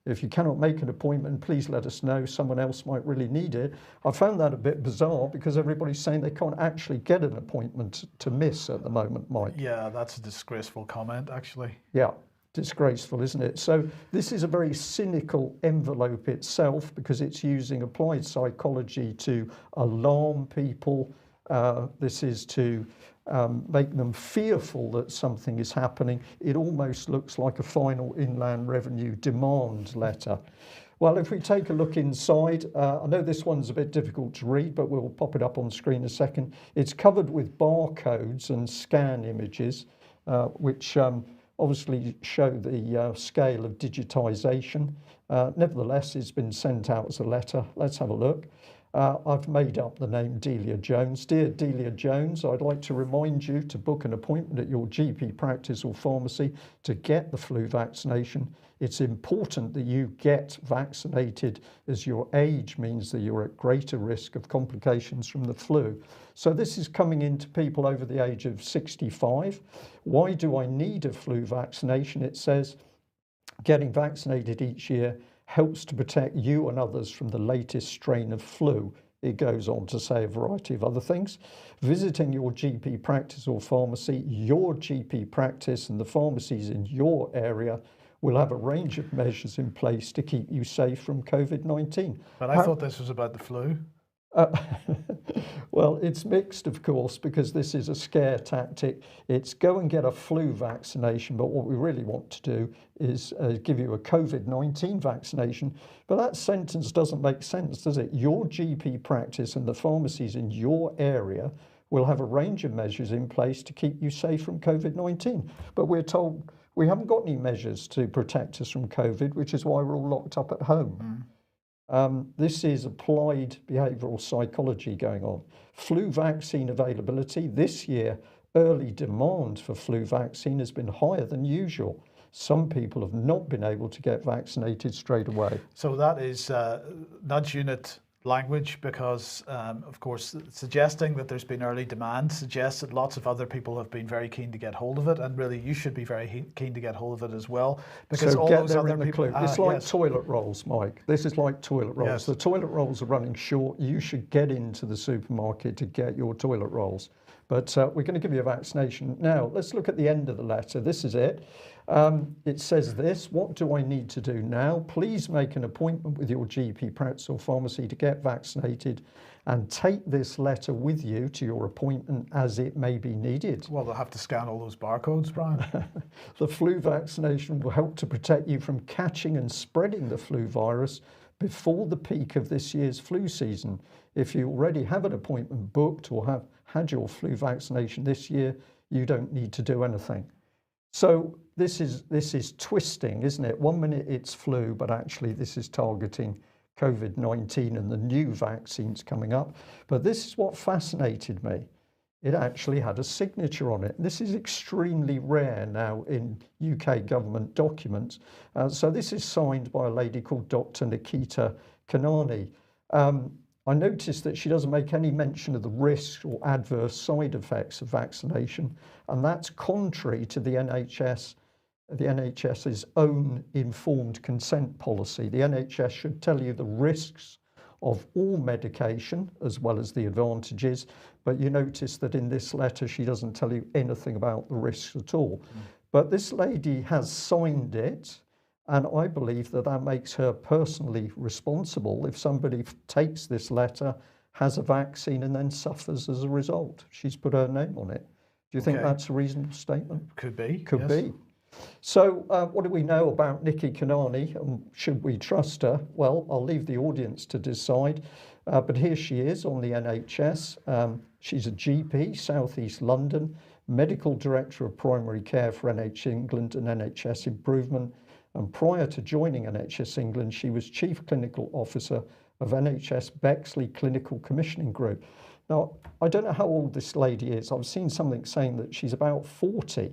If you cannot make an appointment, please let us know. Someone else might really need it. I found that a bit bizarre because everybody's saying they can't actually get an appointment to miss at the moment, Mike. Yeah, that's a disgraceful comment, actually. Yeah, disgraceful, isn't it? So this is a very cynical envelope itself, because it's using applied psychology to alarm people. This is to make them fearful that something is happening. It almost looks like a final Inland Revenue demand letter. Well, if we take a look inside, I know this one's a bit difficult to read, but we'll pop it up on screen in a second. It's covered with barcodes and scan images, which obviously show the scale of digitisation. Nevertheless, it's been sent out as a letter. Let's have a look. I've made up the name Delia Jones. Dear Delia Jones, I'd like to remind you to book an appointment at your GP practice or pharmacy to get the flu vaccination. It's important that you get vaccinated, as your age means that you're at greater risk of complications from the flu. So this is coming into people over the age of 65. Why do I need a flu vaccination? It says getting vaccinated each year helps to protect you and others from the latest strain of flu. It goes on to say a variety of other things. Visiting your GP practice or pharmacy, your GP practice and the pharmacies in your area will have a range of measures in place to keep you safe from COVID-19. But I thought this was about the flu. Well, it's mixed, of course, because this is a scare tactic. It's go and get a flu vaccination, but what we really want to do is give you a COVID-19 vaccination. But that sentence doesn't make sense, does it? Your GP practice and the pharmacies in your area will have a range of measures in place to keep you safe from COVID-19. But we're told we haven't got any measures to protect us from COVID, which is why we're all locked up at home. This is applied behavioural psychology going on. Flu vaccine availability. This year, early demand for flu vaccine has been higher than usual. Some people have not been able to get vaccinated straight away. So that is nudge unit language, because of course suggesting that there's been early demand suggests that lots of other people have been very keen to get hold of it, and really you should be very keen to get hold of it as well, because so all get those there other in the people. clue. It's like Yes. toilet rolls, Mike. This is like toilet rolls. Yes. The toilet rolls are running short. You should get into the supermarket to get your toilet rolls. But we're going to give you a vaccination. Now, let's look at the end of the letter. This is it. It says this: what do I need to do now? Please make an appointment with your GP practice or pharmacy to get vaccinated, and take this letter with you to your appointment as it may be needed. Well, they'll have to scan all those barcodes, Brian. The flu vaccination will help to protect you from catching and spreading the flu virus before the peak of this year's flu season. If you already have an appointment booked or have had your flu vaccination this year, you don't need to do anything. So this is twisting, isn't it? 1 minute it's flu, but actually this is targeting COVID-19 and the new vaccines coming up. But this is what fascinated me. It actually had a signature on it. This is extremely rare now in UK government documents. So this is signed by a lady called Dr. Nikita Kanani. I noticed that she doesn't make any mention of the risks or adverse side effects of vaccination, and that's contrary to the NHS's own informed consent policy. The NHS should tell you the risks of all medication as well as the advantages, but you notice that in this letter she doesn't tell you anything about the risks at all. But this lady has signed it, and I believe that that makes her personally responsible if somebody takes this letter, has a vaccine, and then suffers as a result. She's put her name on it. Do you think that's a reasonable statement? Could be. Could be. So what do we know about Nikki Kanani, and should we trust her? Well, I'll leave the audience to decide, but here she is on the NHS. She's a GP, South East London, Medical Director of Primary Care for NHS England and NHS Improvement, and prior to joining NHS England, she was Chief Clinical Officer of NHS Bexley Clinical Commissioning Group. Now, I don't know how old this lady is. I've seen something saying that she's about 40.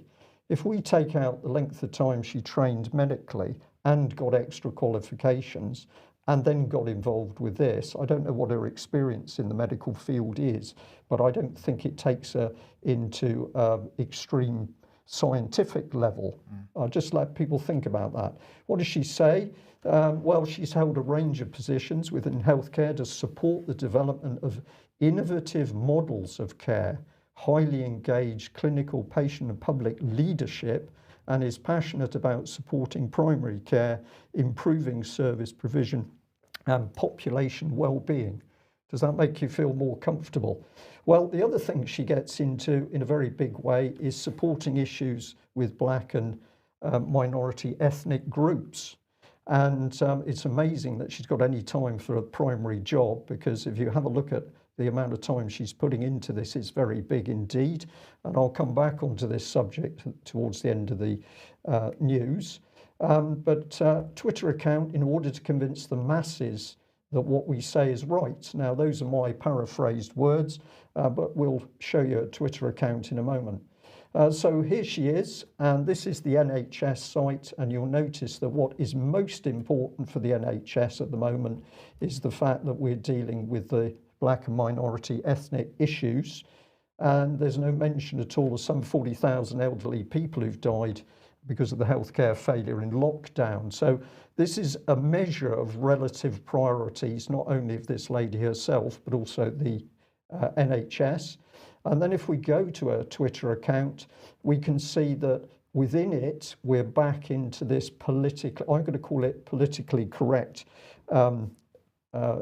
If we take out the length of time she trained medically and got extra qualifications and then got involved with this, I don't know what her experience in the medical field is, but I don't think it takes her into extreme scientific level. I'll just let people think about that. What does she say? Well, she's held a range of positions within healthcare to support the development of innovative models of care, highly engaged clinical, patient and public leadership, and is passionate about supporting primary care, improving service provision and population well-being. Does that make you feel more comfortable? Well, the other thing she gets into in a very big way is supporting issues with black and minority ethnic groups. And it's amazing that she's got any time for a primary job, because if you have a look at the amount of time she's putting into this, it's very big indeed. And I'll come back onto this subject towards the end of the news. But Twitter account in order to convince the masses that what we say is right. Now, those are my paraphrased words, but we'll show you a Twitter account in a moment. So here she is, and this is the NHS site, and you'll notice that what is most important for the NHS at the moment is the fact that we're dealing with the black and minority ethnic issues, and there's no mention at all of some 40,000 elderly people who've died because of the healthcare failure in lockdown. So this is a measure of relative priorities, not only of this lady herself, but also the NHS. And then if we go to her Twitter account, we can see that within it, we're back into this political, I'm going to call it politically correct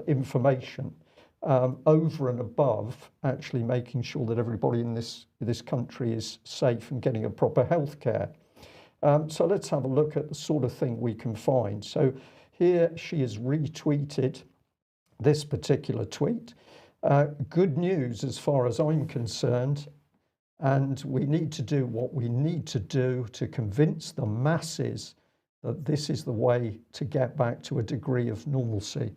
information, over and above actually making sure that everybody in this country is safe and getting a proper health care. So let's have a look at the sort of thing we can find. So here she has retweeted this particular tweet. Good news as far as I'm concerned, and we need to do what we need to do to convince the masses that this is the way to get back to a degree of normalcy.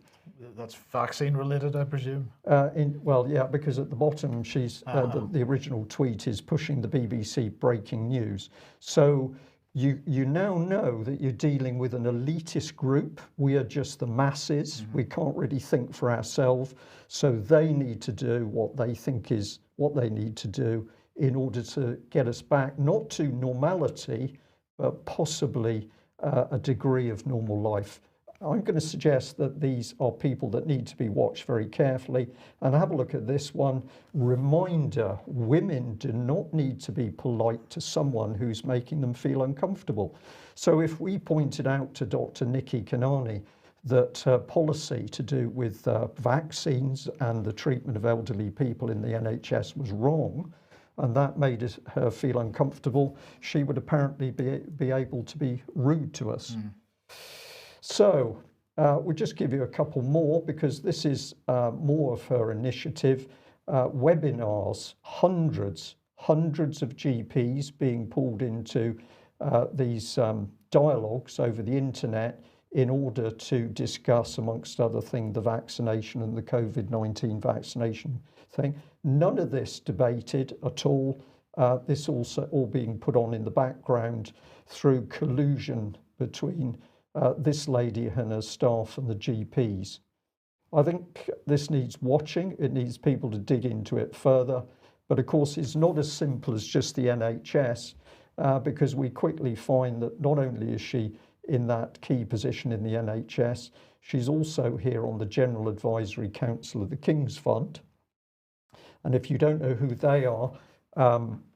That's vaccine related, I presume? Well, yeah, because at the bottom, she's the original tweet is pushing the BBC breaking news. So you now know that you're dealing with an elitist group. We are just the masses. We can't really think for ourselves. So they need to do what they think is what they need to do in order to get us back, not to normality, but possibly a degree of normal life. I'm going to suggest that these are people that need to be watched very carefully. And have a look at this one. Reminder, women do not need to be polite to someone who's making them feel uncomfortable. So if we pointed out to Dr. Nikki Kanani that policy to do with vaccines and the treatment of elderly people in the NHS was wrong, and that made her feel uncomfortable, she would apparently be able to be rude to us. So we'll just give you a couple more because this is more of her initiative. Webinars, hundreds of GPs being pulled into these dialogues over the internet in order to discuss, amongst other things, the vaccination and the COVID-19 vaccination thing. None of this debated at all. This also all being put on in the background through collusion between this lady and her staff and the GPs. I think this needs watching. It needs people to dig into it further. But of course, it's not as simple as just the NHS, because we quickly find that not only is she in that key position in the NHS, she's also here on the General Advisory Council of the King's Fund. And if you don't know who they are,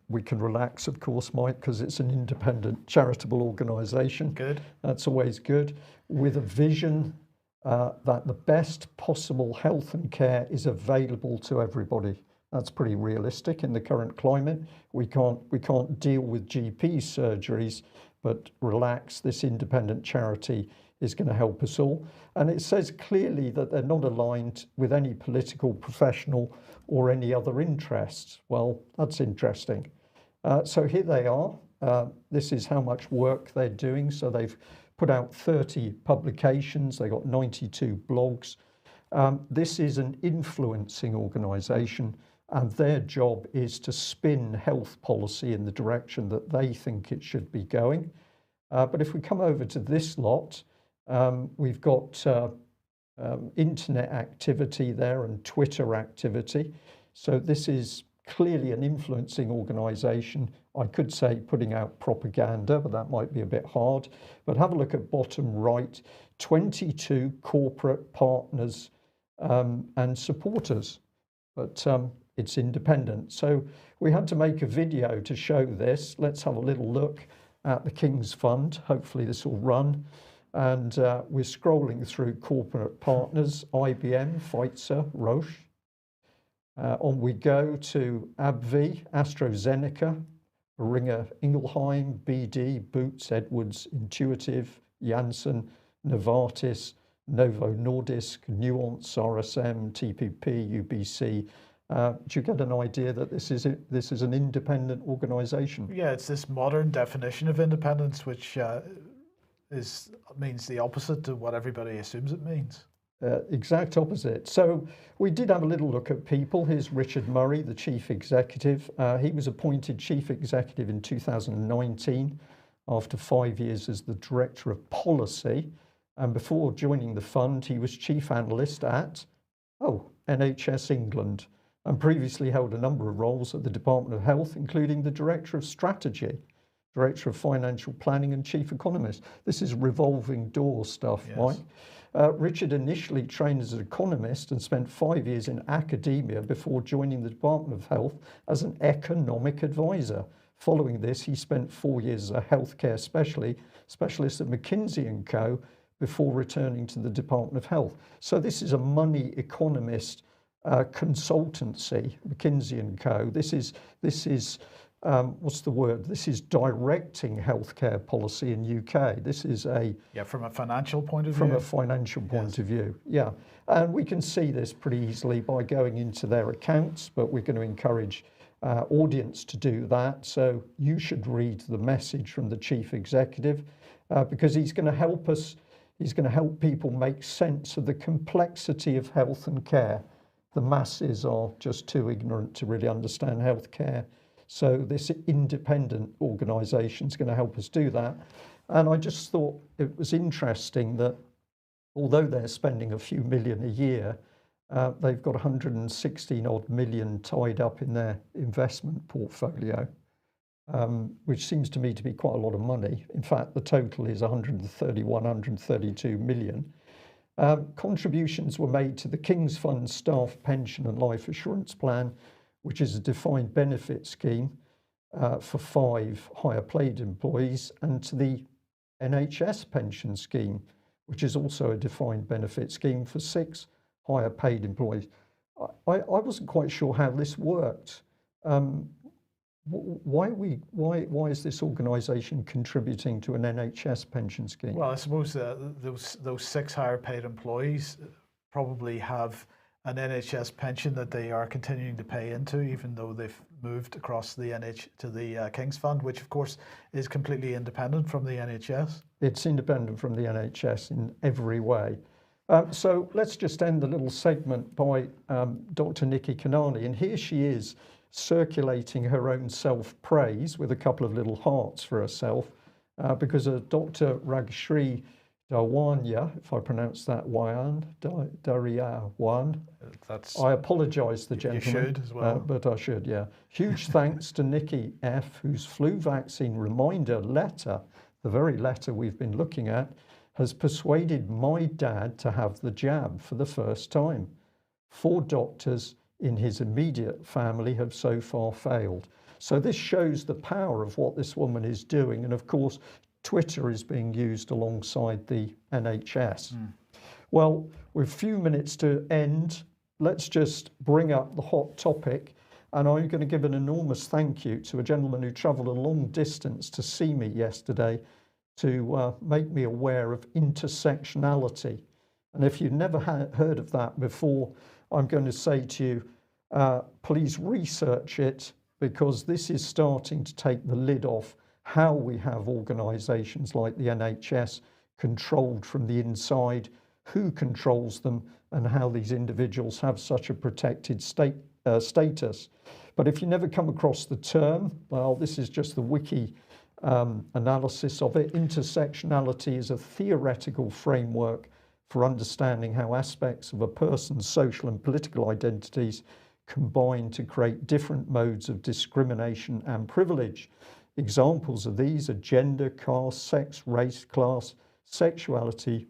we can relax, of course, Mike, because it's an independent charitable organisation. Good. That's always good. With a vision that the best possible health and care is available to everybody. That's pretty realistic in the current climate. We can't deal with GP surgeries, but relax, this independent charity is going to help us all. And it says clearly that they're not aligned with any political, professional, or any other interests. Well, that's interesting. So here they are. This is how much work they're doing. So they've put out 30 publications. They got 92 blogs. This is an influencing organisation, and their job is to spin health policy in the direction that they think it should be going. But if we come over to this lot, we've got internet activity there and Twitter activity. So this is clearly an influencing organisation. I could say putting out propaganda, but that might be a bit hard. But have a look at bottom right, 22 corporate partners and supporters, but it's independent. So we had to make a video to show this. Let's have a little look at the King's Fund. Hopefully this will run. And we're scrolling through corporate partners, IBM, Pfizer, Roche. On we go to AbbVie, AstraZeneca, Boehringer Ingelheim, BD, Boots, Edwards, Intuitive, Janssen, Novartis, Novo Nordisk, Nuance, RSM, TPP, UBC. Do you get an idea that this is an independent organisation? Yeah, it's this modern definition of independence, which means the opposite to what everybody assumes it means. Exact opposite. So we did have a little look at people. Here's Richard Murray, the chief executive. He was appointed chief executive in 2019 after 5 years as the director of policy. And before joining the fund, he was chief analyst at NHS England, and previously held a number of roles at the Department of Health, including the director of strategy. Director of Financial Planning and Chief Economist. This is revolving door stuff, Yes. Mike. Richard initially trained as an economist and spent 5 years in academia before joining the Department of Health as an economic advisor. Following this, he spent 4 years as a healthcare specialist at McKinsey & Co. before returning to the Department of Health. So this is a money economist consultancy, McKinsey & Co. This is what's the word? This is directing healthcare policy in UK. This is from a financial point of view. From a financial point of view, yeah. And we can see this pretty easily by going into their accounts, but we're going to encourage audience to do that. So you should read the message from the chief executive because he's going to help us. He's going to help people make sense of the complexity of health and care. The masses are just too ignorant to really understand healthcare. So this independent organisation is going to help us do that. And I just thought it was interesting that although they're spending a few million a year, they've got 116 odd million tied up in their investment portfolio, which seems to me to be quite a lot of money. In fact, the total is 132 million. Contributions were made to the King's Fund Staff Pension and Life Assurance Plan, which is a defined benefit scheme for 5 higher paid employees, and to the NHS pension scheme, which is also a defined benefit scheme for 6 higher paid employees. I wasn't quite sure how this worked. Why is this organisation contributing to an NHS pension scheme? Well, I suppose those 6 higher paid employees probably have an NHS pension that they are continuing to pay into, even though they've moved across the to the King's Fund, which of course is completely independent from the NHS. It's independent from the NHS in every way. So let's just end the little segment by Dr. Nikki Kanani, and here she is circulating her own self-praise with a couple of little hearts for herself, because Dr. Ragshri Dawanya, if I pronounce that, Dariyawan. I apologise to the gentleman. You should as well. But I should, yeah. Huge thanks to Nikki F., whose flu vaccine reminder letter, the very letter we've been looking at, has persuaded my dad to have the jab for the first time. 4 doctors in his immediate family have so far failed. So this shows the power of what this woman is doing. And of course, Twitter is being used alongside the NHS. Well, with a few minutes to end, let's just bring up the hot topic. And I'm going to give an enormous thank you to a gentleman who travelled a long distance to see me yesterday to make me aware of intersectionality. And if you've never heard of that before, I'm going to say to you, please research it, because this is starting to take the lid off how we have organisations like the NHS controlled from the inside, who controls them, and how these individuals have such a protected status. But if you never come across the term, well, this is just the wiki analysis of it. Intersectionality is a theoretical framework for understanding how aspects of a person's social and political identities combine to create different modes of discrimination and privilege. Examples of these are gender, caste, sex, race, class, sexuality,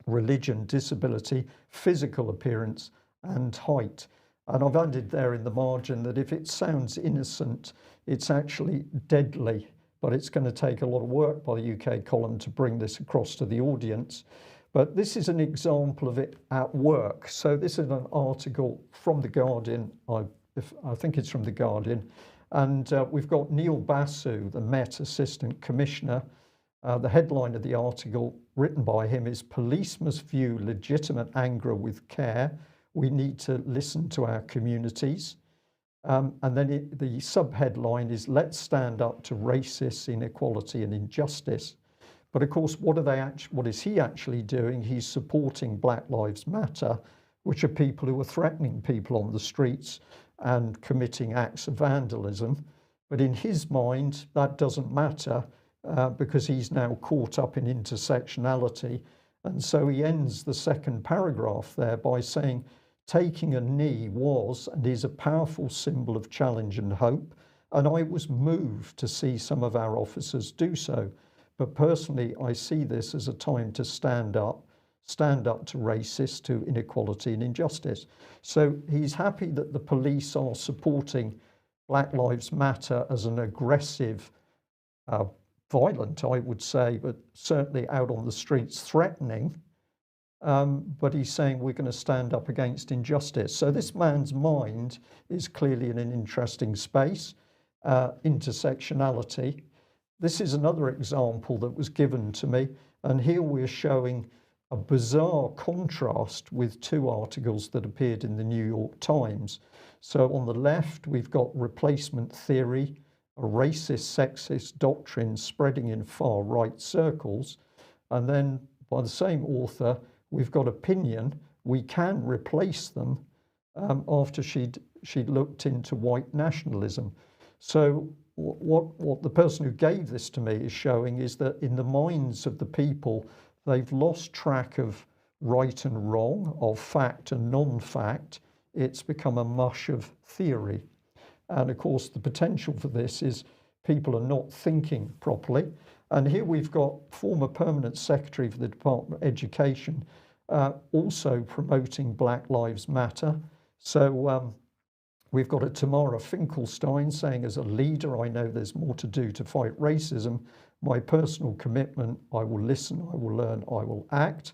religion, disability, physical appearance, and height. And I've added there in the margin that if it sounds innocent, it's actually deadly, but it's going to take a lot of work by the UK column to bring this across to the audience. But this is an example of it at work. So this is an article from The Guardian. I think it's from The Guardian. And we've got Neil Basu, the Met Assistant Commissioner. The headline of the article written by him is "Police must view legitimate anger with care. We need to listen to our communities." And then the sub-headline is "Let's stand up to racists, inequality and injustice." But of course, what is he actually doing? He's supporting Black Lives Matter, which are people who are threatening people on the streets and committing acts of vandalism. But in his mind, that doesn't matter because he's now caught up in intersectionality. And so he ends the second paragraph there by saying, "Taking a knee was and is a powerful symbol of challenge and hope, And I was moved to see some of our officers do so. But personally, I see this as a time to stand up to racism, to inequality and injustice. So he's happy that the police are supporting Black Lives Matter as an aggressive, violent, I would say, but certainly out on the streets threatening. But he's saying we're going to stand up against injustice. So this man's mind is clearly in an interesting space. Intersectionality. This is another example that was given to me. And here we're showing a bizarre contrast with two articles that appeared in the New York Times. So on the left, we've got replacement theory, a racist, sexist doctrine spreading in far-right circles. And then by the same author, we've got opinion. We can replace them after she'd looked into white nationalism. So what the person who gave this to me is showing is that in the minds of the people, they've lost track of right and wrong, of fact and non-fact. It's become a mush of theory. And of course, the potential for this is people are not thinking properly. And here we've got former Permanent Secretary for the Department of Education also promoting Black Lives Matter. So we've got a Tamara Finkelstein saying, as a leader, I know there's more to do to fight racism. My personal commitment, I will listen, I will learn, I will act.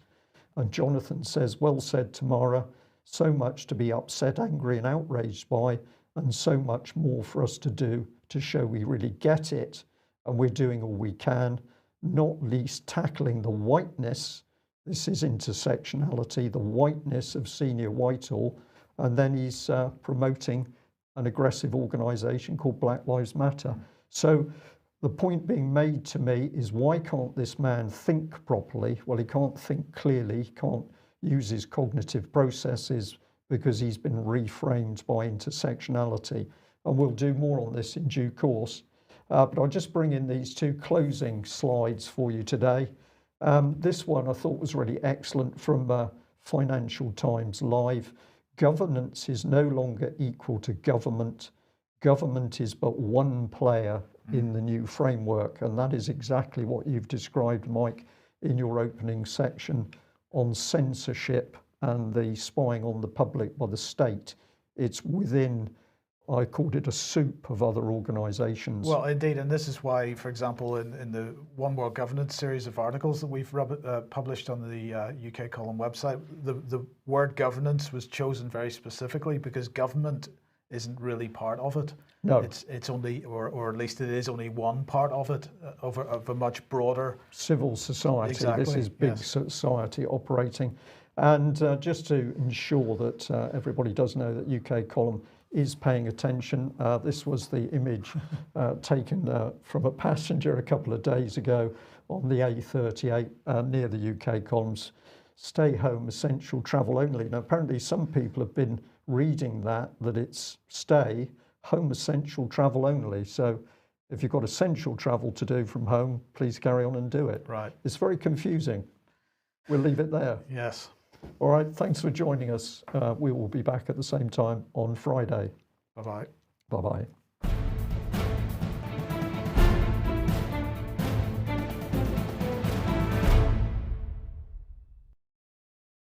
And Jonathan says, well said, Tamara, so much to be upset, angry and outraged by, and so much more for us to do to show we really get it. And we're doing all we can, not least tackling the whiteness. This is intersectionality, the whiteness of Senior Whitehall. And then he's promoting an aggressive organisation called Black Lives Matter. So the point being made to me is, why can't this man think properly? Well, he can't think clearly, he can't use his cognitive processes because he's been reframed by intersectionality. And we'll do more on this in due course. But I'll just bring in these two closing slides for you today. This one I thought was really excellent from Financial Times Live. Governance is no longer equal to government. Government is but one player in the new framework. And that is exactly what you've described, Mike, in your opening section on censorship and the spying on the public by the state. It's within, I called it a soup of other organisations. Well, indeed, and this is why, for example, in the One World Governance series of articles that we've published on the UK Column website, the word governance was chosen very specifically because government isn't really part of it. No. It's only, or at least it is only one part of it, of a much broader civil society. Exactly, This is big yes. society operating. And just to ensure that everybody does know that UK Column is paying attention, this was the image taken from a passenger a couple of days ago on the A38 near the UK Columns. Stay home, essential travel only. Now, apparently some people have been reading that it's stay home, essential travel only. So if you've got essential travel to do from home, please carry on and do it. Right. It's very confusing. We'll leave it there. Yes. All right, thanks for joining us. We will be back at the same time on Friday. Bye-bye. Bye-bye.